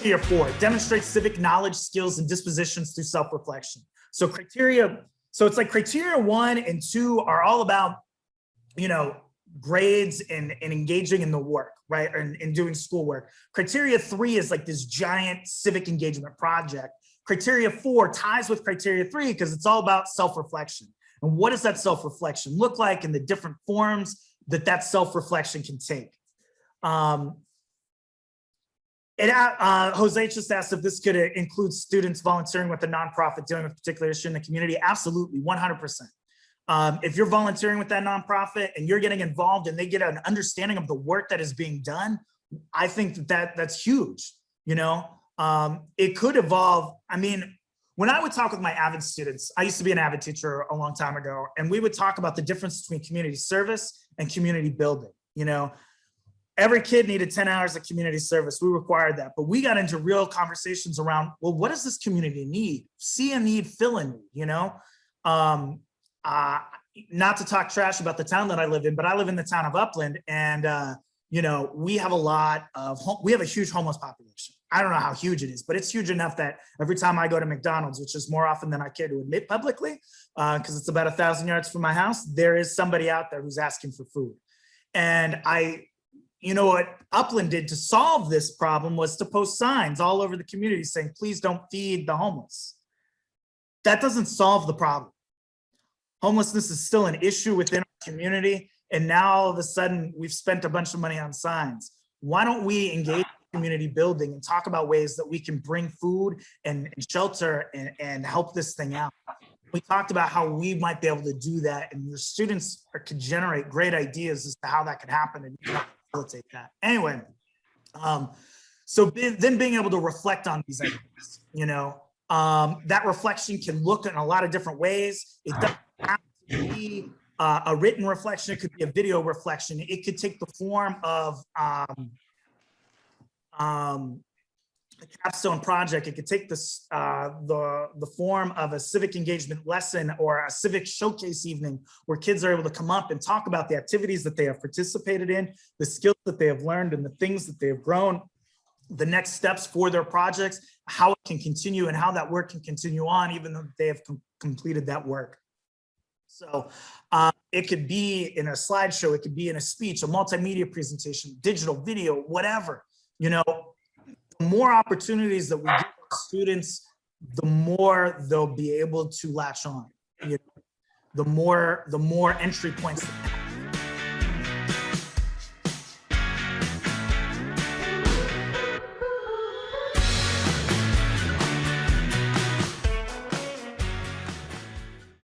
Criteria 4, demonstrate civic knowledge, skills, and dispositions through self-reflection. So it's like criteria 1 and 2 are all about, grades and engaging in the work, right? And doing schoolwork. Criteria 3 is like this giant civic engagement project. Criteria 4 ties with criteria 3 because it's all about self-reflection. And what does that self-reflection look like and the different forms that self-reflection can take? Jose just asked if this could include students volunteering with a nonprofit dealing with a particular issue in the community. Absolutely, 100%. If you're volunteering with that nonprofit and you're getting involved and they get an understanding of the work that is being done, I think that's huge. It could evolve. I mean, when I would talk with my AVID students, I used to be an AVID teacher a long time ago, and we would talk about the difference between community service and community building. Every kid needed 10 hours of community service. We required that, but we got into real conversations around, well, what does this community need? See a need, fill a need, not to talk trash about the town that I live in, but I live in the town of Upland, and we have a huge homeless population. I don't know how huge it is, but it's huge enough that every time I go to McDonald's, which is more often than I care to admit publicly, because it's about 1,000 yards from my house, there is somebody out there who's asking for food. And what Upland did to solve this problem was to post signs all over the community saying, please don't feed the homeless. That doesn't solve the problem. Homelessness is still an issue within our community. And now all of a sudden we've spent a bunch of money on signs. Why don't we engage in community building and talk about ways that we can bring food and shelter and help this thing out? We talked about how we might be able to do that, and your students could generate great ideas as to how that could happen and facilitate that. Anyway, so then being able to reflect on these ideas, that reflection can look in a lot of different ways. It doesn't have to be a written reflection. It could be a video reflection. It could take the form of the capstone project. It could take this the form of a civic engagement lesson or a civic showcase evening where kids are able to come up and talk about the activities that they have participated in, the skills that they have learned, and the things that they have grown, the next steps for their projects, how it can continue and how that work can continue on even though they have completed that work. So it could be in a slideshow, it could be in a speech, a multimedia presentation, digital video, whatever. The more opportunities that we give our students, the more they'll be able to latch on. The more entry points.